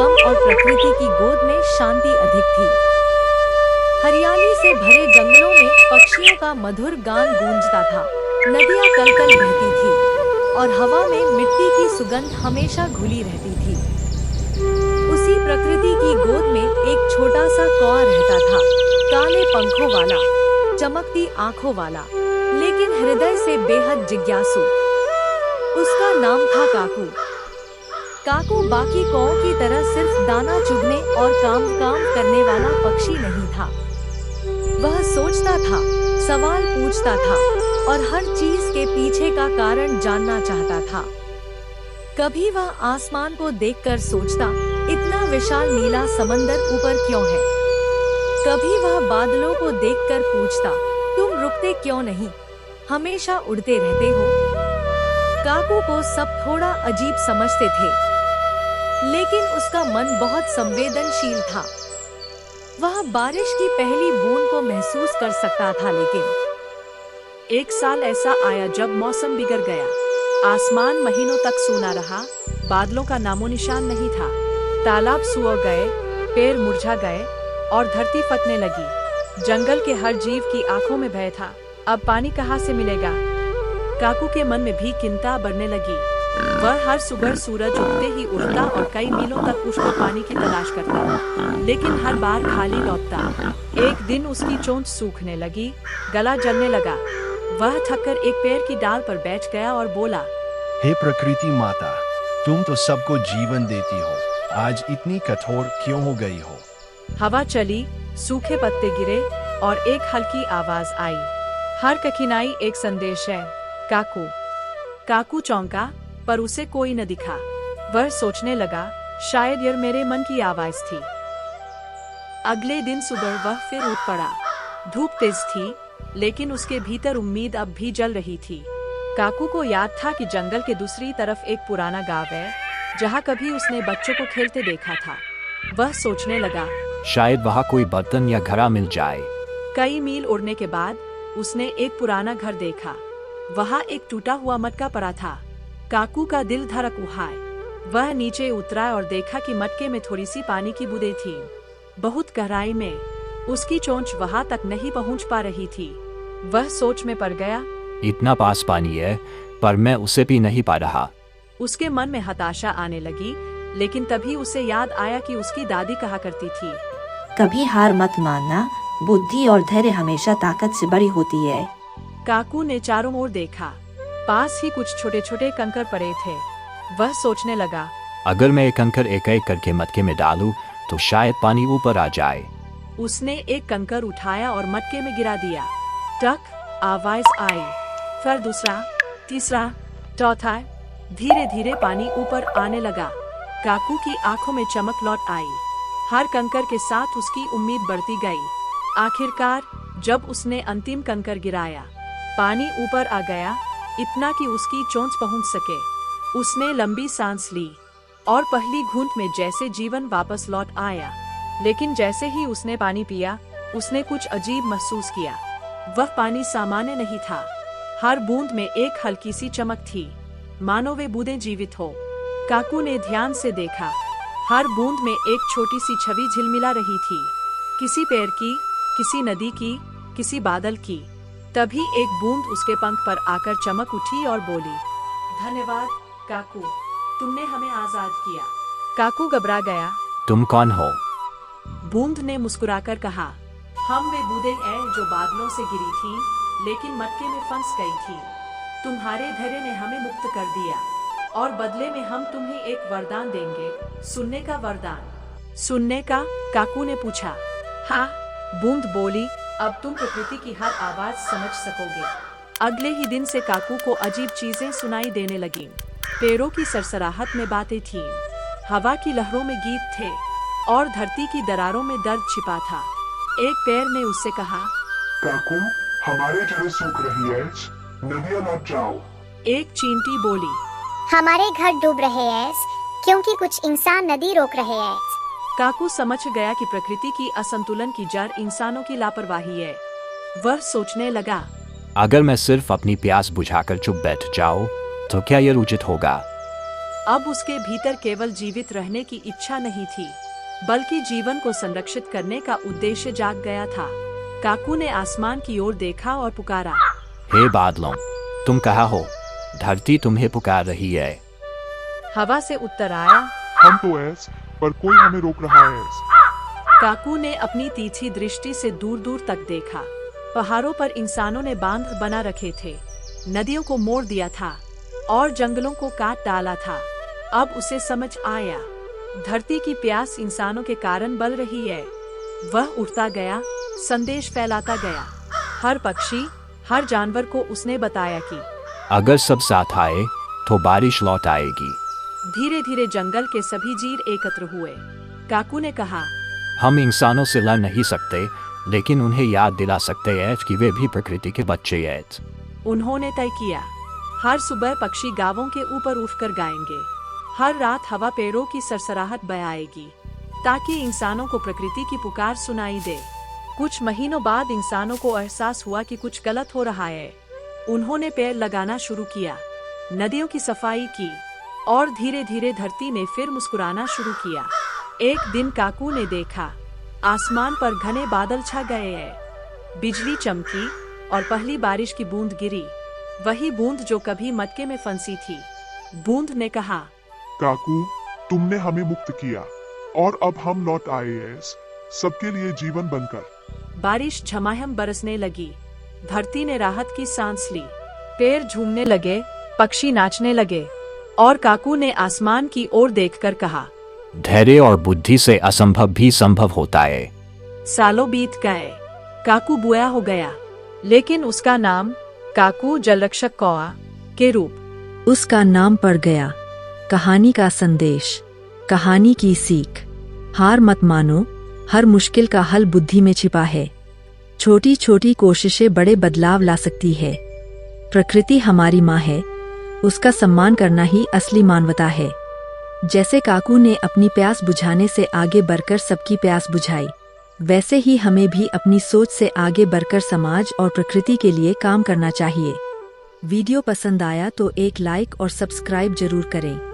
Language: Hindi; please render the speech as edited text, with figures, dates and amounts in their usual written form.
कम और प्रकृति की गोद में शांति अधिक थी। हरियाली से भरे जंगलों में पक्षियों का मधुर गान गूंजता था। नदियां कलकल बहती थी और हवा में मिट्टी की सुगंध हमेशा घुली रहती थी। उसी प्रकृति की गोद में एक छोटा सा कौआ रहता था, काले पंखों वाला, चमकती आंखों वाला, लेकिन हृदय से बेहद जिज्ञासु। उसका नाम था काकू। काकू बाकी कौओं की तरह सिर्फ दाना चुगने और काम करने वाला पक्षी नहीं था। वह सोचता था, सवाल पूछता था और हर चीज के पीछे का कारण जानना चाहता था। कभी वह आसमान को देखकर सोचता, इतना विशाल नीला समंदर ऊपर क्यों है? कभी वह बादलों को देखकर पूछता, तुम रुकते क्यों नहीं? हमेशा उड़ते रहते हो। काकू को सब थोड़ा अजीब समझते थे, लेकिन उसका मन बहुत संवेदनशील था। वह बारिश की पहली बूंद को महसूस कर सकता था, लेकिन एक साल ऐसा आया जब मौसम बिगड़ गया। आसमान महीनों तक सूना रहा, बादलों का नामो निशान नहीं था। तालाब सूख गए, पेड़ मुरझा गए और धरती फटने लगी। जंगल के हर जीव की आंखों में भय था, अब पानी कहाँ से मिलेगा? काकू के मन में भी चिंता बढ़ने लगी। वह हर सुबह सूरज उगते ही उठता और कई मीलों तक उसको पानी की तलाश करता, लेकिन हर बार खाली लौटता। एक दिन उसकी चोंच सूखने लगी, गला जलने लगा। वह थककर एक पेड़ की डाल पर बैठ गया और बोला, हे प्रकृति माता, तुम तो सबको जीवन देती हो, आज इतनी कठोर क्यों हो गई हो? हवा चली, सूखे पत्ते गिरे और एक हल्की आवाज आई, हर कठिनाई एक संदेश है। काकू। काकू चौंका, पर उसे कोई न दिखा। वह सोचने लगा, शायद यह मेरे मन की आवाज थी। अगले दिन सुबह वह फिर उठ पड़ा। धूप तेज थी, लेकिन उसके भीतर उम्मीद अब भी जल रही थी। काकू को याद था कि जंगल के दूसरी तरफ एक पुराना गांव है, जहां कभी उसने बच्चों को खेलते देखा था। वह सोचने लगा, शायद वहाँ कोई बर्तन या घड़ा मिल जाए। कई मील उड़ने के बाद उसने एक पुराना घर देखा। वहाँ एक टूटा हुआ मटका पड़ा था। काकू का दिल धड़क उठा। वह नीचे उतरा और देखा कि मटके में थोड़ी सी पानी की बूंदें थीं, बहुत गहराई में। उसकी चोंच वहाँ तक नहीं पहुँच पा रही थी। वह सोच में पड़ गया, इतना पास पानी है, पर मैं उसे पी नहीं पा रहा। उसके मन में हताशा आने लगी, लेकिन तभी उसे याद आया कि उसकी दादी कहा करती थी, कभी हार मत मानना, बुद्धि और धैर्य हमेशा ताकत से बड़ी होती है। काकू ने चारों ओर देखा। पास ही कुछ छोटे छोटे कंकर पड़े थे। वह सोचने लगा, अगर मैं एक कंकर एक एक करके मटके में डालूं, तो शायद पानी ऊपर आ जाए। उसने एक कंकर उठाया और मटके में गिरा दिया। टक आवाज आई, फिर दूसरा, तीसरा, चौथा। धीरे धीरे पानी ऊपर आने लगा। काकू की आंखों में चमक लौट आई। हर कंकर के साथ उसकी उम्मीद बढ़ती गई। आखिरकार जब उसने अंतिम कंकर गिराया, पानी ऊपर आ गया, इतना कि उसकी चोंच पहुंच सके। उसने लंबी सांस ली और पहली घूंट में जैसे जीवन वापस लौट आया। लेकिन जैसे ही उसने पानी पिया, उसने कुछ अजीब महसूस किया। वह पानी सामान्य नहीं था। हर बूंद में एक हल्की सी चमक थी, मानो वे बूंदें जीवित हो। काकू ने ध्यान से देखा। हर बूंद में एक छोटी सी छवि झिलमिला रही थी, किसी पेड़ की, किसी नदी की, किसी बादल की। तभी एक बूंद उसके पंख पर आकर चमक उठी और बोली, धन्यवाद काकू, तुमने हमें आजाद किया। काकू घबरा गया। तुम कौन हो? बूंद ने मुस्कुराकर कहा, हम वे बूंदें हैं जो बादलों से गिरी थी, लेकिन मटके में फंस गई थी। तुम्हारे धैर्य ने हमें मुक्त कर दिया और बदले में हम तुम्हें एक वरदान देंगे, सुनने का वरदान। सुनने का? काकू ने पूछा। हाँ, बूंद बोली, अब तुम प्रकृति की हर आवाज समझ सकोगे। अगले ही दिन से काकू को अजीब चीजें सुनाई देने लगीं। पेड़ों की सरसराहट में बातें थीं, हवा की लहरों में गीत थे और धरती की दरारों में दर्द छिपा था। एक पेड़ ने उससे कहा, काकू, हमारे जड़ें सूख रही है, नदियाँ लौट जाओ। एक चींटी बोली, हमारे घर डूब रहे हैं क्योंकि कुछ इंसान नदी रोक रहे हैं। काकू समझ गया कि प्रकृति की असंतुलन की जड़ इंसानों की लापरवाही है। वह सोचने लगा, अगर मैं सिर्फ अपनी प्यास बुझाकर चुप बैठ जाऊं, तो क्या यह उचित होगा? अब उसके भीतर केवल जीवित रहने की इच्छा नहीं थी, बल्कि जीवन को संरक्षित करने का उद्देश्य जाग गया था। काकू ने आसमान की ओर देखा और पुकारा, हे बादलों, तुम कहाँ हो? धरती तुम्हें पुकार रही है। हवा से उत्तर आया, हम तो ऐस, पर कोई हमें रोक रहा है ऐस। काकू ने अपनी तीखी दृष्टि से दूर दूर तक देखा। पहाड़ों पर इंसानों ने बांध बना रखे थे, नदियों को मोड़ दिया था और जंगलों को काट डाला था। अब उसे समझ आया, धरती की प्यास इंसानों के कारण बल रही है। वह उठता गया, संदेश फैलाता गया। हर पक्षी, हर जानवर को उसने बताया कि अगर सब साथ आए तो बारिश लौट आएगी। धीरे धीरे जंगल के सभी जीव एकत्र हुए। काकू ने कहा, हम इंसानों से लड़ नहीं सकते, लेकिन उन्हें याद दिला सकते हैं कि वे भी प्रकृति के बच्चे हैं। उन्होंने तय किया, हर सुबह पक्षी गावों के ऊपर उठकर गाएंगे। हर रात हवा पेड़ों की सरसराहट बयाएगी, ताकि इंसानों को प्रकृति की पुकार सुनाई दे। कुछ महीनों बाद इंसानों को एहसास हुआ कि कुछ गलत हो रहा है। उन्होंने पेड़ लगाना शुरू किया, नदियों की सफाई की और धीरे धीरे धरती ने फिर मुस्कुराना शुरू किया। एक दिन काकू ने देखा, आसमान पर घने बादल छा गए हैं। बिजली चमकी और पहली बारिश की बूंद गिरी, वही बूंद जो कभी मटके में फंसी थी। बूंद ने कहा, काकू, तुमने हमें मुक्त किया और अब हम लौट आए ऐस, सबके लिए जीवन बनकर। बारिश झमाझम बरसने लगी। धरती ने राहत की सांस ली। पेड़ झूमने लगे, पक्षी नाचने लगे और काकू ने आसमान की ओर देखकर कहा, धैर्य और बुद्धि से असंभव भी संभव होता है। सालों बीत गए। काकू बुआ हो गया, लेकिन उसका नाम काकू जलरक्षक कौआ के रूप उसका नाम पड़ गया। कहानी का संदेश, कहानी की सीख। हार मत मानो, हर मुश्किल का हल बुद्धि में छिपा है। छोटी छोटी कोशिशें बड़े बदलाव ला सकती है। प्रकृति हमारी माँ है, उसका सम्मान करना ही असली मानवता है। जैसे काकू ने अपनी प्यास बुझाने से आगे बढ़कर सबकी प्यास बुझाई, वैसे ही हमें भी अपनी सोच से आगे बढ़कर समाज और प्रकृति के लिए काम करना चाहिए। वीडियो पसंद आया तो एक लाइक और सब्सक्राइब जरूर करें।